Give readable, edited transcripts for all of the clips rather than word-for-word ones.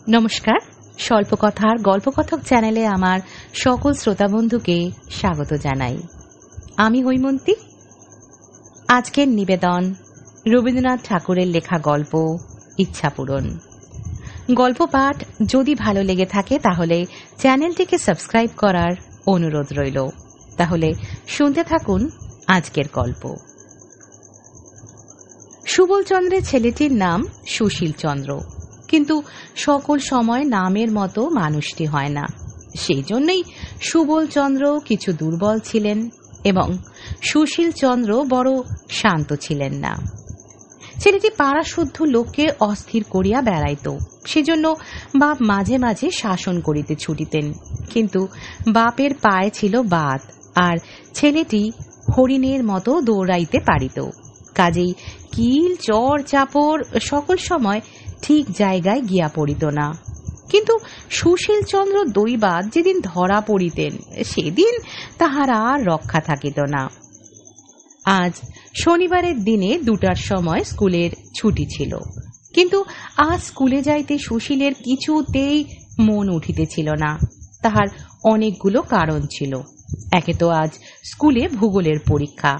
নমস্কার, স্বল্পকথার গল্পকথক চ্যানেলে আমার সকল শ্রোতা বন্ধুকে স্বাগত জানাই। আমি হৈমন্তী। আজকের নিবেদন রবীন্দ্রনাথ ঠাকুরের লেখা গল্প ইচ্ছাপূরণ। গল্প পাঠ যদি ভালো লেগে থাকে তাহলে চ্যানেলটিকে সাবস্ক্রাইব করার অনুরোধ রইল। তাহলে শুনতে থাকুন আজকের গল্প। সুবলচন্দ্রের ছেলেটির নাম সুশীল চন্দ্র, কিন্তু সকল সময় নামের মতো মানুষটি হয় না। সেই জন্যই সুবলচন্দ্র কিছু দুর্বল ছিলেন এবং সুশীল চন্দ্র বড় শান্ত ছিলেন না। ছেলেটি পাড়া শুদ্ধ লোককে অস্থির করিয়া বেড়াইত, সেজন্য বাপ মাঝে মাঝে শাসন করিতে ছুটিতেন। কিন্তু বাপের পায়ে ছিল বাত, আর ছেলেটি হরিণের মতো দৌড়াইতে পারিত। কাজেই কিল চর চাপড় সকল সময় ঠিক জায়গায় গিয়া পড়িত না। কিন্তু সুশীল চন্দ্র দৈবাত যেদিন ধরা পড়িতেন সেদিন তাহার আর রক্ষা থাকিত না। আজ শনিবারের দিনে 2টার সময় স্কুলের ছুটি ছিল, কিন্তু আজ স্কুলে যাইতে সুশীলের কিছুতেই মন উঠিতেছিল না। তাহার অনেকগুলো কারণ ছিল। একে তো আজ স্কুলে ভূগোলের পরীক্ষা,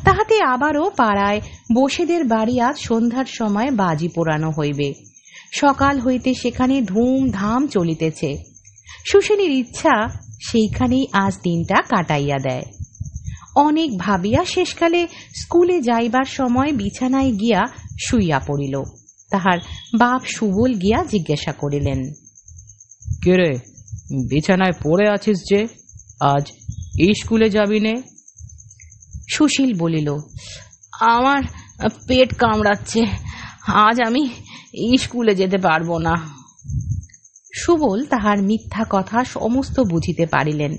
তাহাতে আবারও পাড়ায় বসেদের বাড়ি আজ সন্ধ্যার সময় বাজি পোড়ানো হইবে। সকাল হইতে সেখানে ধুমধাম চলিতেছে। সুশীলের ইচ্ছা সেইখানেই আজ দিনটা কাটাইয়া দেয়। অনেক ভাবিয়া শেষকালে স্কুলে যাইবার সময় বিছানায় গিয়া শুইয়া পড়িল। তাহার বাপ সুবল গিয়া জিজ্ঞাসা করিলেন, কে রে, বিছানায় পড়ে আছিস যে? আজ স্কুলে যাবি নে? সুশীল বলিল, আমার পেট কামড়াচ্ছে, আজ আমি স্কুলে যেতে পারবো না। সুবল তাহার মিথ্যা কথা সমস্ত বুঝিতে পারিলেন।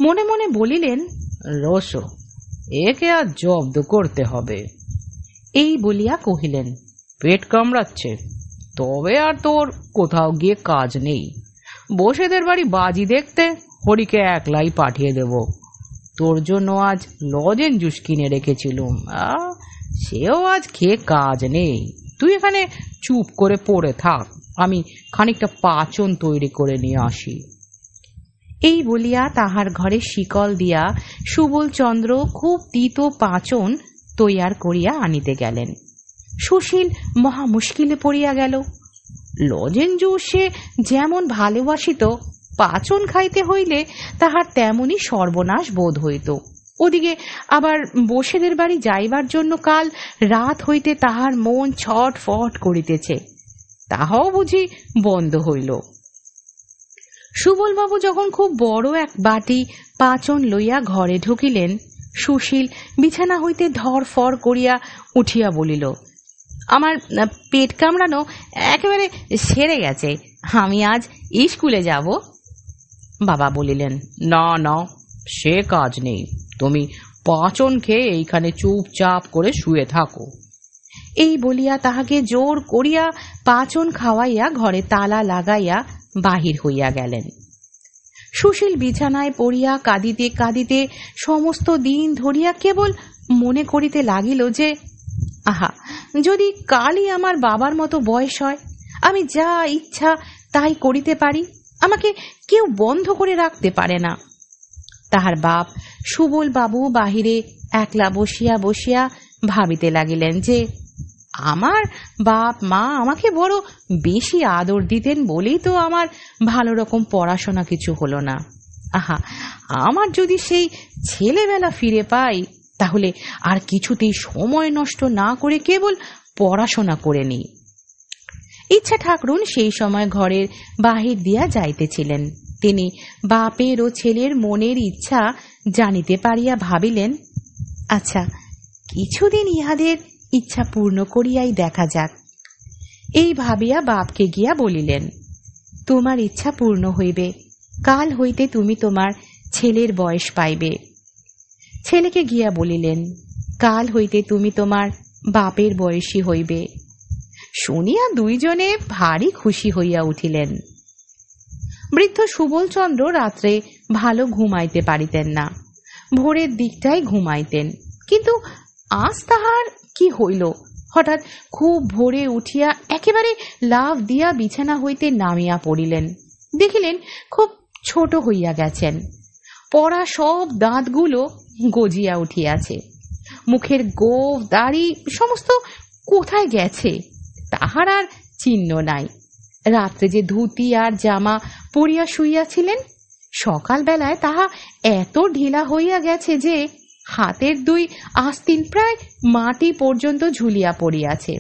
মনে মনে বলিলেন, রসো, একে আর জব্দ করতে হবে। এই বলিয়া কহিলেন, পেট কামড়াচ্ছে, তবে আর তোর কোথাও গিয়ে কাজ নেই। বসেদের বাড়ি বাজি দেখতে হরিকে একলাই পাঠিয়ে দেব। তোর জন্য আজ লজেন জুস কিনে রেখেছিলুম, সেও আজ খেয়ে কাজ নেই। তুই এখানে চুপ করে পড়ে থাক, আমি খানিকটা পাচন তৈরি করে নিয়ে আসি। এই বলিয়া তাহার ঘরে শিকল দিয়া সুবলচন্দ্র খুব তিতো পাচন তৈয়ার করিয়া আনিতে গেলেন। সুশীল মহা মুশকিলে পড়িয়া গেল। লজেঞ্জু সে যেমন ভালোবাসিত, পাচন খাইতে হইলে তাহার তেমনি সর্বনাশ বোধ হইত। ওদিকে আবার বসেদের বাড়ি যাইবার জন্য কাল রাত হইতে তাহার মন ছটফট করিতেছে, তাহাও বুঝি বন্ধ হইল। সুবলবাবু যখন খুব বড় এক বাটি পাচন লইয়া ঘরে ঢুকিলেন, সুশীল বিছানা হইতে ধরফর করিয়া উঠিয়া বলিল, আমার পেট কামড়ানো একেবারে সেরে গেছে, আমি আজ স্কুলে যাব। বাবা বলিলেন, না না, সে কাজ নেই, তুমি পাচন খেয়ে এইখানে চুপচাপ করে শুয়ে থাকো। এই বলিয়া তাহাকে জোর করিয়া পাচন খাওয়াইয়া ঘরে তালা লাগাইয়া বাহির হইয়া গেলেন। সুশীল বিছানায় পড়িয়া কাঁদিতে কাঁদিতে সমস্ত দিন ধরিয়া কেবল মনে করিতে লাগিল যে, আহা, যদি কালই আমার বাবার মতো বয়স হয়, আমি যা ইচ্ছা তাই করিতে পারি, আমাকে কেউ বন্ধ করে রাখতে পারে না। তাহার বাপ সুবল বাবু বাহিরে একলা বসিয়া বসিয়া ভাবিতে লাগিলেন যে, আমার বাপ মা আমাকে বড় বেশি আদর দিতেন বলেই তো আমার ভালো রকম পড়াশোনা কিছু হলো না। আহা, আমার যদি সেই ছেলেবেলা ফিরে পাই, তাহলে আর কিছুতেই সময় নষ্ট না করে কেবল পড়াশোনা করে নিই। ইচ্ছা ঠাকরুন সেই সময় ঘরের বাহির দিয়া যাইতেছিলেন। তিনি বাপের ও ছেলের মনের ইচ্ছা জানিতে পারিয়া ভাবিলেন, আচ্ছা, কিছুদিন ইহাদের ইচ্ছা পূর্ণ করিয়াই দেখা যাক। এই ভাবিয়া বাপকে গিয়া বলিলেন, তোমার ইচ্ছা পূর্ণ হইবে, কাল হইতে তুমি তোমার ছেলের বয়স পাইবে। ছেলেকে গিয়া বলিলেন, কাল হইতে তুমি তোমার বাপের বয়সী হইবে। শুনিয়া দুইজনে ভারী খুশি হইয়া উঠিলেন। বৃদ্ধ সুবলচন্দ্র রাত্রে ভালো ঘুমাইতে পারিতেন না, ভোরের দিকটায় ঘুমাইতেন। কিন্তু আজ তাহার কি হইল, হঠাৎ খুব ভোরে উঠিয়া একেবারে লাফ দিয়া বিছানা হইতে নামিয়া পড়িলেন। দেখিলেন খুব ছোট হইয়া গেছেন। পড়া সব দাঁতগুলো গজিয়া উঠিয়াছে। মুখের গোঁফ দাড়ি সমস্ত কোথায় গেছে তাহার আর চিহ্ন নাই। রাত্রে যে ধুতি আর জামা পরিয়া শুইয়াছিলেন, সকালবেলায় তাহা এত ঢিলা হইয়া গেছে যে হাতের 2 আস্তিন প্রায় মাটি পর্যন্ত ঝুলিয়া পড়িয়াছে।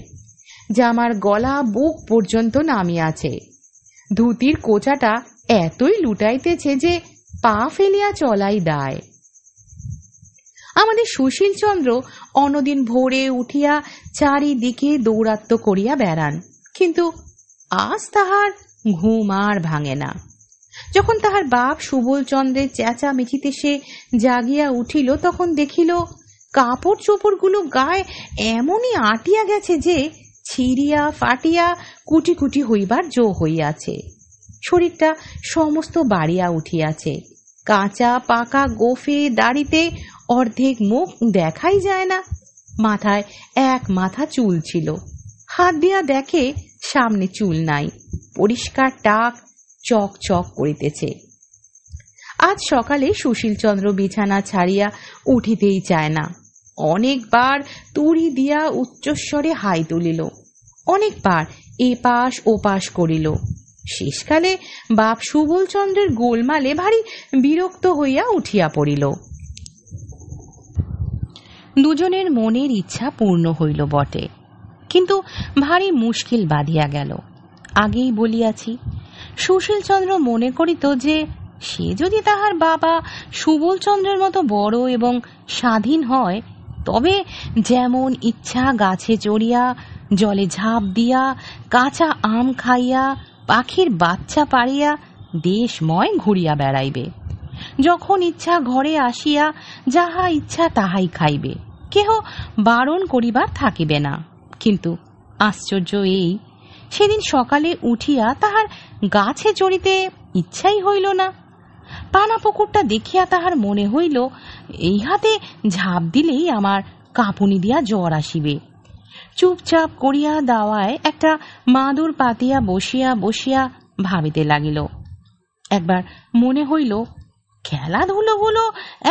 জামার গলা বুক পর্যন্ত নামিয়াছে। ধুতির কোচাটা এতই লুটাইতেছে যে পা ফেলিয়া চলাই দায়। আমাদের সুশীল চন্দ্র অন্যদিন ভোরে উঠিয়া চারিদিকে দৌরাত্ম্য করিয়া বেড়ান, কিন্তু আজ তাহার ঘুম আর ভাঙে না। যখন তাহার বাপ সুবল চন্দ্রের চেঁচামেচিতে সে জাগিয়া উঠিল, তখন দেখিল কাপড় চোপড়গুলো গায়ে এমনই আটিয়া গেছে যে ছিঁড়িয়া ফাটিয়া কুটি কুটি হইবার জো হইয়াছে। শরীরটা সমস্ত বাড়িয়া উঠিয়াছে। কাঁচা পাকা গোফে দাড়িতে অর্ধেক মুখ দেখাই যায় না। মাথায় এক মাথা চুল ছিল, হাত দিয়া দেখে সামনে চুল নাই। পরিষ্কার টাক চক চক করিতেছে। আজ সকালে সুশীল চন্দ্র বিছানা ছাড়িয়া উঠিতেই চায় না। অনেকবার তুড়ি দিয়া উচ্চস্বরে হাই তুলিল, অনেকবার এপাশ ওপাশ করিল। শেষকালে বাপ সুবল চন্দ্রের গোলমালে ভারী বিরক্ত হইয়া উঠিয়া পড়িল। দুজনের মনের ইচ্ছা পূর্ণ হইল বটে, কিন্তু ভারী মুশকিল বাঁধিয়া গেল। আগেই বলিয়াছি, সুশীল চন্দ্র মনে করিত যে সে যদি তাহার বাবা সুবল চন্দ্রের মতো বড় এবং স্বাধীন হয়, তবে যেমন ইচ্ছা গাছে চড়িয়া, জলে ঝাঁপ দিয়া, কাঁচা আম খাইয়া, পাখির বাচ্চা পাড়িয়া দেশময় ঘুরিয়া বেড়াইবে। যখন ইচ্ছা ঘরে আসিয়া যাহা ইচ্ছা তাহাই খাইবে, কেহ বারণ করিবার থাকিবে না। কিন্তু আশ্চর্য এই, সেদিন সকালে উঠিয়া তাহার গাছে চড়িতে ইচ্ছাই হইল না। পানা পুকুরটা দেখিয়া তাহার মনে হইল, এই হাতে ঝাঁপ দিলেই আমার কাঁপুনি দিয়া জ্বর আসিবে। চুপচাপ করিয়া দাওয়ায় একটা মাদুর পাতিয়া বসিয়া বসিয়া ভাবিতে লাগিল। একবার মনে হইল, খেলাধুলোগুলো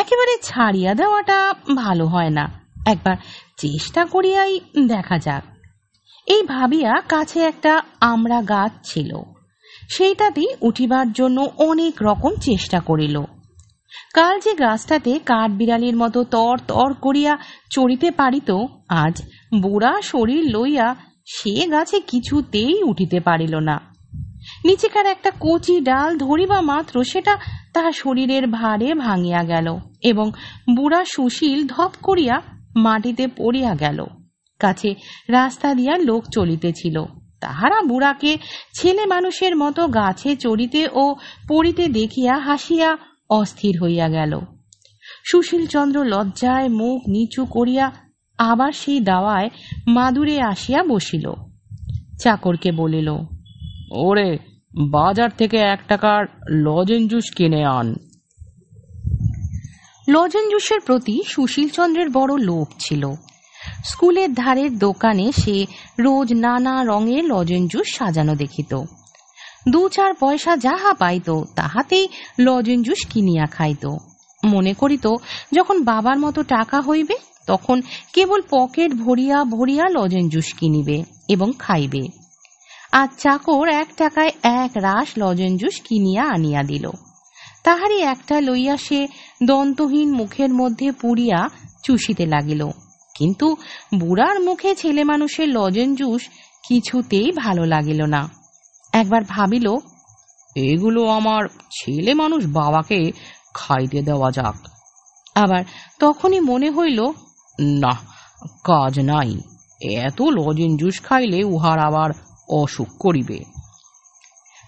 একেবারে ছাড়িয়া দেওয়াটা ভালো হয় না, একবার চেষ্টা করিয়াই দেখা যাক। এই ভাবিয়া কাছে একটা আমড়া গাছ ছিল, সেইটাতেই উঠিবার জন্য অনেক রকম চেষ্টা করিল। কাল যে গাছটাতে কাঠ বিড়ালির মতো তর তর করিয়া চড়িতে পারিত, আজ বুড়া শরীর লইয়া সে গাছে কিছুতেই উঠিতে পারিল না। নিচেকার একটা কচি ডাল ধরিবা মাত্র সেটা তাহার শরীরের ভারে ভাঙিয়া গেল এবং বুড়া সুশীল ধপ করিয়া মাটিতে পড়িয়া গেল। কাছে রাস্তা দিয়া লোক চলিতেছিল, তাহারা বুড়াকে ছেলে মানুষের মতো গাছে চড়িতে ও পড়িতে দেখিয়া হাসিয়া অস্থির হইয়া গেল। সুশীল চন্দ্র লজ্জায় মুখ নিচু করিয়া আবার সেই দাওয়ায় মাদুরে আসিয়া বসিল। চাকরকে বলিল, ওরে, বাজার থেকে 1 টাকার লজেন জুস কিনে আন। লজেন জুসের প্রতি সুশীল চন্দ্রের বড় লোভ ছিল। স্কুলের ধারের দোকানে সে রোজ নানা রঙের লজেন জুস সাজানো দেখিত। 2-4 পয়সা যাহা পাইত তাহাতেই লজেন জুস কিনিয়া খাইত। মনে করিত, যখন বাবার মতো টাকা হইবে তখন কেবল পকেট ভরিয়া ভরিয়া লজেন জুস কিনিবে এবং খাইবে। আজ চাকর 1 টাকায় 1 রাস লজেন জুস কিনিয়া আনিয়া দিল। তাহারই একটা লইয়া সে দন্তহীন মুখের মধ্যে পুড়িয়া চুষিতে লাগিল, কিন্তু বুড়ার মুখে ছেলে মানুষের লজেন জুস কিছুতেই ভালো লাগিল না। একবার ভাবিল, এগুলো আমার ছেলে মানুষ বাবাকে খাইতে দেওয়া যাক। আবার তখনই মনে হইল, না, কাজ নাই, এত লজেন জুস খাইলে উহার আবার অসুখ করিবে।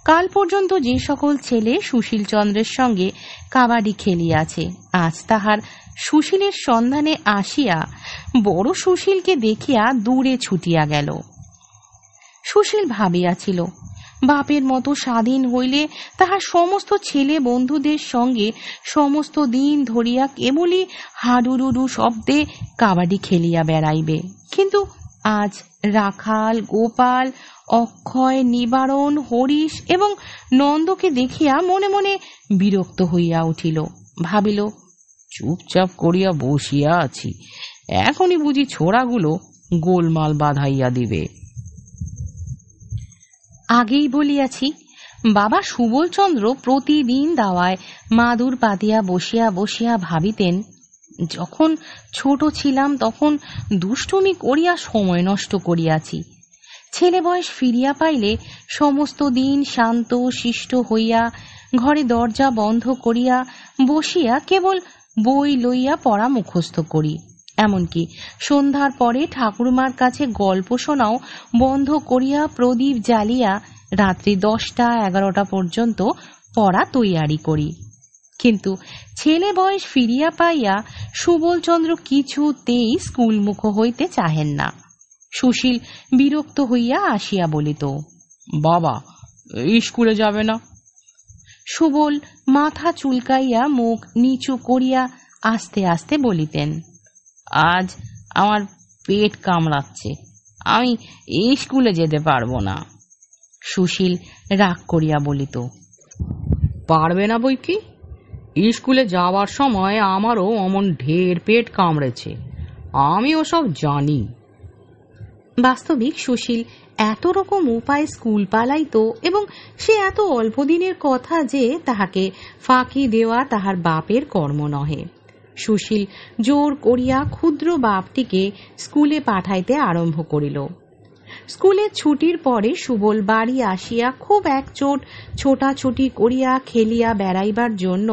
কাল পর্যন্ত যে সকল ছেলে সুশীল চন্দ্রের সঙ্গে কাবাডি খেলিয়াছে, আজ তাহার সুশীলের সন্ধানে আসিয়া বড় সুশীলকে দেখিয়া দূরে ছুটিয়া গেল। সুশীল ভাবিয়াছিল, বাপের মতো স্বাধীন হইলে তাহার সমস্ত ছেলে বন্ধুদের সঙ্গে সমস্ত দিন ধরিয়া কেবলই হাডুডুডু শব্দে কাবাডি খেলিয়া বেড়াইবে, কিন্তু আজ রাখাল, গোপাল, অক্ষয়, নিবারণ, হরিশ এবং নন্দকে দেখিয়া মনে মনে বিরক্ত হইয়া উঠিল। ভাবিল, চুপচাপ করিয়া বসিয়া আছি, এখনই বুঝি ছোড়াগুলো গোলমাল বাঁধাইয়া দিবে। আগেই বলিয়াছি, বাবা সুবলচন্দ্র প্রতিদিন দাওয়ায় মাদুর পাতিয়া বসিয়া বসিয়া ভাবিতেন, যখন ছোট ছিলাম তখন দুষ্টুমি করিয়া সময় নষ্ট করিয়াছি। ছেলে বয়স ফিরিয়া পাইলে সমস্ত দিন শান্ত শিষ্ট হইয়া ঘরে দরজা বন্ধ করিয়া বসিয়া কেবল বই লইয়া পড়া মুখস্থ করি। এমনকি সন্ধ্যার পরে ঠাকুরমার কাছে গল্প শোনাও বন্ধ করিয়া প্রদীপ জ্বালিয়া রাত্রি 10টা-11টা পর্যন্ত পড়া তৈয়ারি করি। কিন্তু ছেলে বয়স ফিরিয়া পাইয়া সুবলচন্দ্র কিছুতেই স্কুলমুখ হইতে চাহেন না। সুশীল বিরক্ত হইয়া আসিয়া বলিত, বাবা স্কুলে যাবে না? সুবল মাথা চুলকাইয়া মুখ নিচু করিয়া আস্তে আস্তে বলিতেন, আজ আমার পেট কামড়াচ্ছে, আমি স্কুলে যেতে পারবো না। সুশীল রাগ করিয়া বলিত, পারবে না বই কি? স্কুলে যাওয়ার সময় আমারও অমন ঢের পেট কামড়েছে, আমি ওসব জানি। বাস্তবিক সুশীল এত রকম উপায় স্কুল পালাইত এবং সে এত অল্প দিনের কথা যে তাহাকে ফাঁকি দেওয়া তাহার বাপের কর্ম নহে। সুশীল জোর করিয়া ক্ষুদ্র বাপটিকে স্কুলে পাঠাইতে আরম্ভ করিল। স্কুলের ছুটির পরে সুবল বাড়ি আসিয়া খুব একচোট ছোটাছুটি করিয়া খেলিয়া বেড়াইবার জন্য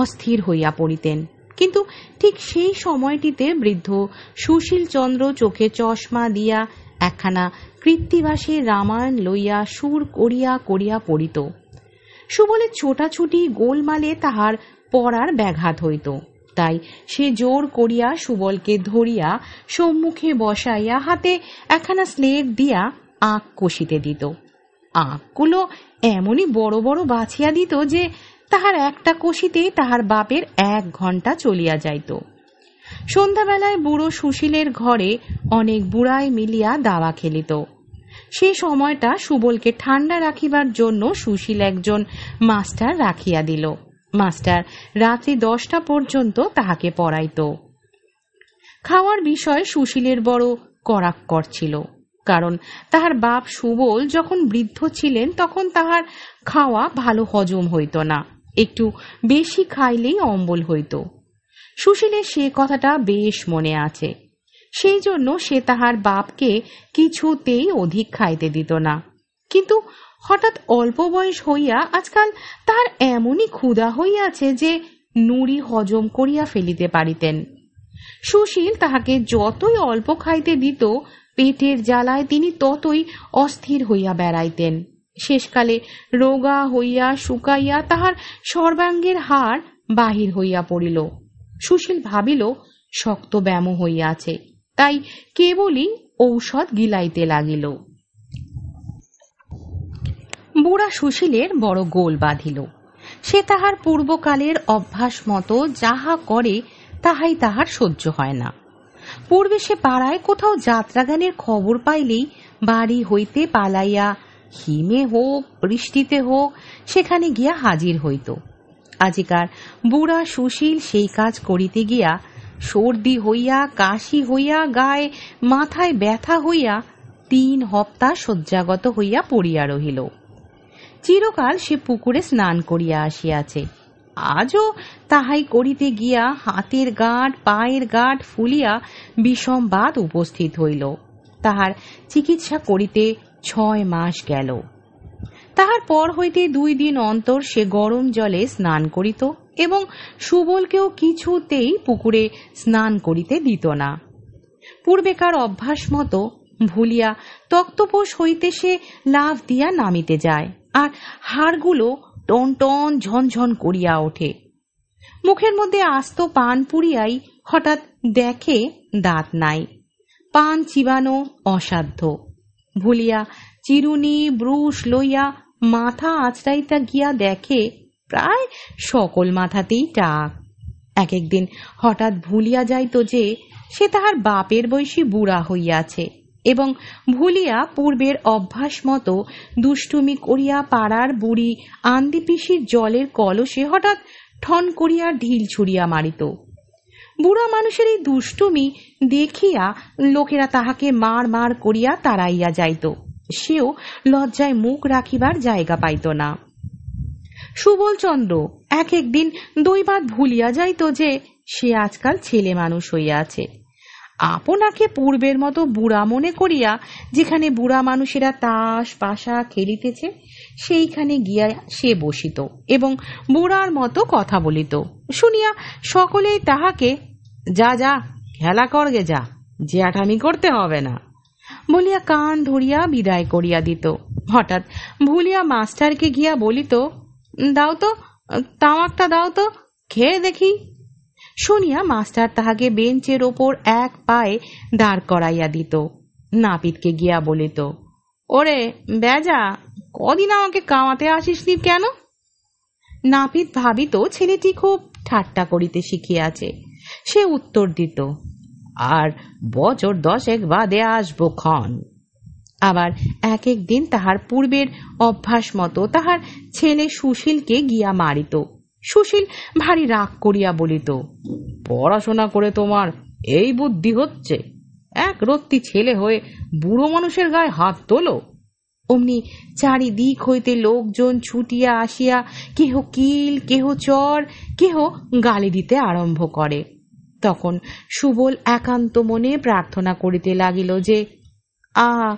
অস্থির হইয়া পড়িতেন। কিন্তু ঠিক সেই সময়টিতে বৃদ্ধ সুশীল চন্দ্র চোখে চশমা দিয়া একখানা কৃত্তিবাসের রামায়ণ লইয়া সুর করিয়া করিয়া পড়িত। সুবলের ছোটাছুটি গোলমালে তাহার পড়ার ব্যাঘাত হইত, তাই সে জোর করিয়া সুবলকে ধরিয়া সম্মুখে বসাইয়া হাতে একখানা স্লেট দিয়া আঁক কষিতে দিত। আঁকগুলো এমনই বড় বড় বাছিয়া দিত যে তাহার একটা কষিতেই তাহার বাপের 1 ঘন্টা চলিয়া যাইত। সন্ধ্যাবেলায় বুড়ো সুশীলের ঘরে অনেক বুড়াই মিলিয়া দাবা খেলিত। সে সময়টা সুবলকে ঠান্ডা রাখিবার জন্য সুশীল একজন মাস্টার রাখিয়া দিল। মাস্টার রাত্রি 10টা পর্যন্ত তাহাকে পড়াইত। খাওয়ার বিষয়ে সুশীলের বড় কড়াক্কড় ছিল, কারণ তাহার বাপ সুবল যখন বৃদ্ধ ছিলেন তখন তাহার খাওয়া ভালো হজম হইত না, একটু বেশি খাইলেই অম্বল হইত। সুশীলের সে কথাটা বেশ মনে আছে, সেই জন্য সে তাহার বাপকে কিছুতেই অধিক খাইতে দিত না। কিন্তু হঠাৎ অল্প বয়স হইয়া আজকাল তাহার এমনই ক্ষুধা হইয়াছে যে নুড়ি হজম করিয়া ফেলিতে পারিতেন। সুশীল তাহাকে যতই অল্প খাইতে দিত পেটের জ্বালায় তিনি ততই অস্থির হইয়া বেড়াইতেন। শেষকালে রোগা হইয়া শুকাইয়া তাহার সর্বাঙ্গের হাড় বাহির হইয়া পড়িল। সুশীল ভাবিল শক্ত ব্যাম হইয়াছে, তাই কেবলই ঔষধ গিলাইতে লাগিল। বুড়া সুশীলের বড় গোল বাঁধিল। সে তাহার পূর্বকালের অভ্যাস মতো যাহা করে তাহাই তাহার সহ্য হয় না। পূর্বে সে পাড়ায় কোথাও যাত্রাগানের খবর পাইলেই বাড়ি হইতে পালাইয়া হিমে হোক বৃষ্টিতে হোক সেখানে গিয়া হাজির হইত। আজিকার বুড়া সুশীল সেই কাজ করিতে গিয়া সর্দি হইয়া কাশি হইয়া গায়ে মাথায় ব্যথা হইয়া 3 হপ্তা শয্যাগত হইয়া পড়িয়া রহিল। চিরকাল সে পুকুরে স্নান করিয়া আসিয়াছে, আজও তাহাই করিতে গিয়া হাতের গাঁট পায়ের গাঁট ফুলিয়া বিষম বাত উপস্থিত হইল। তাহার চিকিৎসা করিতে 6 মাস গেল। তাহার পর হইতে 2 দিন অন্তর সে গরম জলে স্নান করিত এবং সুবলকেও কিছুতেই পুকুরে স্নান করিতে দিত না। পূর্বেকার অভ্যাস মতো ভুলিয়া তক্তপোষ হইতে সে লাফ দিয়া নামিতে যায়, আর হাড়গুলো টন টন ঝনঝন করিয়া ওঠে। মুখের মধ্যে আস্ত পান পুড়িয়াই হঠাৎ দেখে দাঁত নাই, পান চিবানো অসাধ্য। ভুলিয়া চিরুনি ব্রুশ লইয়া মাথা আঁচড়াইতে গিয়া দেখে প্রায় সকল মাথাতেই টাক। এক একদিন হঠাৎ ভুলিয়া যাইত যে সে তাহার বাপের বয়সী বুড়া হইয়াছে এবং ভুলিয়া পূর্বের অভ্যাস মতো দুষ্টুমি করিয়া পাড়ার বুড়ি আন্দি পিসির জলের কলসে হঠাৎ ঠন করিয়া ঢিল ছুড়িয়া মারিত। বুড়া মানুষের এই দুষ্টুমি দেখিয়া লোকেরা তাহাকে মার মার করিয়া তাড়াইয়া যাইত। সেও লজ্জায় মুখ রাখিবার জায়গা পাইত না। সুবলচন্দ্র এক একদিন দৈবাত ভুলিয়া যাইত যে সে আজকাল ছেলে মানুষ হইয়াছে। আপনাকে পূর্বের মতো বুড়া মনে করিয়া যেখানে বুড়া মানুষেরা তাস পাশা খেলিতেছে সেইখানে গিয়া সে বসিত এবং বুড়ার মতো কথা বলিত। শুনিয়া সকলেই তাহাকে যা যা খেলা করগে যা, জ্যাঠামি করতে হবে না বলিয়া কান ধরিয়া বিদায় করিয়া দিত। হঠাৎ ভুলিয়া মাস্টারকে গিয়া বলিত, দাও তো তামাকটা, দাও তো খেয়ে দেখি। শুনিয়া মাস্টার তাহাকে বেঞ্চের ওপর এক পায়ে দাঁড় করাইয়া দিত। নাপিতকে গিয়া বলিত, ওরে বেজা, কদিন আমাকে কামাতে আসিসনি কেন? নাপিত ভাবিত ছেলেটি খুব ঠাট্টা করিতে শিখিয়াছে। সে উত্তর দিত, আর বছর 10 বাদে আসবো ক্ষণ। আবার এক একদিন তাহার পূর্বের অভ্যাস মতো তাহার ছেলে সুশীলকে গিয়া মারিত। সুশীল ভারী রাগ করিয়া বলিত, পড়াশোনা করে তোমার এই বুদ্ধি হচ্ছে? এক রত্তি ছেলে হয়ে বুড়ো মানুষের গায়ে হাত তোলো। অমনি চারিদিক হইতে লোকজন ছুটিয়া আসিয়া কেহ কিল, কেহ চর, কেহ গালি দিতে আরম্ভ করে। তখন সুবল একান্ত মনে প্রার্থনা করিতে লাগিল যে, আহা,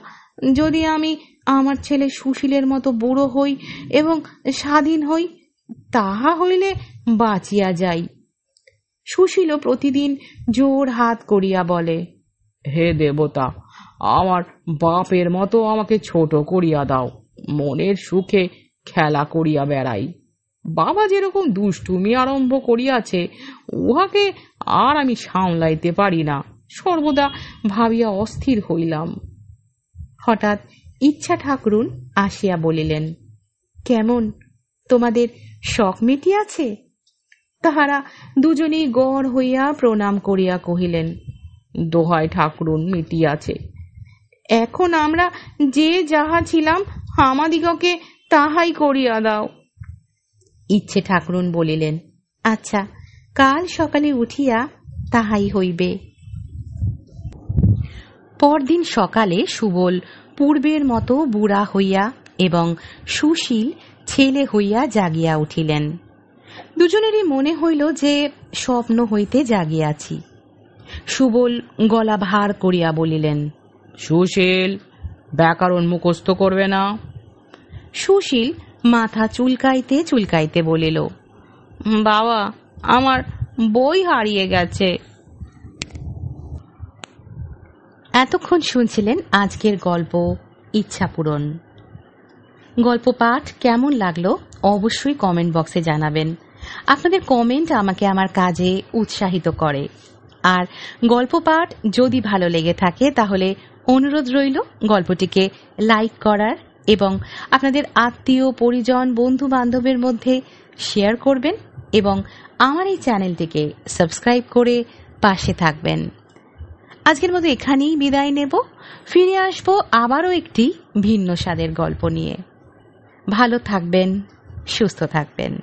যদি আমি আমার ছেলে সুশীলের মতো বুড়ো হই এবং স্বাধীন হই, তাহা হইলে বাঁচিয়া যাই। সুশীলও প্রতিদিন জোর হাত করিয়া বলে, হে দেবতা, আমার বাপের মতো আমাকে ছোট করিয়া দাও, মনের সুখে খেলা করিয়া বেড়াই। বাবা যেরকম দুষ্টুমি আরম্ভ করিয়াছে উহাকে আর আমি সামলাইতে পারি না, সর্বদা ভাবিয়া অস্থির হইলাম। হঠাৎ ইচ্ছা ঠাকুরুন আসিয়া বলিলেন, কেমন, তোমাদের শখ মিটিয়াছে? তাহারা দুজনেই গড় হইয়া প্রণাম করিয়া কহিলেন, দোহাই ঠাকুরুন, মিটিয়াছে। এখন আমরা যে যাহা ছিলাম আমাদিগকে তাহাই করিয়া দাও। ইচ্ছে ঠাকুরুন বলিলেন, আচ্ছা, কাল সকালে উঠিয়া তাহাই হইবে। পরদিন সকালে সুবল পূর্বের মতো বুড়া হইয়া এবং সুশীল ছেলে হইয়া জাগিয়া উঠিলেন। দুজনেরই মনে হইল যে স্বপ্ন হইতে জাগিয়াছি। সুবল গলা ভার করিয়া বলিলেন, সুশীল, ব্যাকরণ মুখস্থ করবে না? সুশীল মাথা চুলকাইতে চুলকাইতে বলিল, বাবা, আমার বই হারিয়ে গেছে। এতক্ষণ শুনছিলেন আজকের গল্প ইচ্ছাপূরণ। গল্প পাঠ কেমন লাগলো অবশ্যই কমেন্ট বক্সে জানাবেন। আপনাদের কমেন্ট আমাকে আমার কাজে উৎসাহিত করে। আর গল্প পাঠ যদি ভালো লেগে থাকে তাহলে অনুরোধ রইল গল্পটিকে লাইক করার এবং আপনাদের আত্মীয় পরিজন বন্ধু বান্ধবের মধ্যে শেয়ার করবেন এবং আমার এই চ্যানেলটিকে সাবস্ক্রাইব করে পাশে থাকবেন। আজকের মতো এখানেই বিদায় নেব। ফিরে আসব আবারও একটি ভিন্ন স্বাদের গল্প নিয়ে। ভালো থাকবেন, সুস্থ থাকবেন।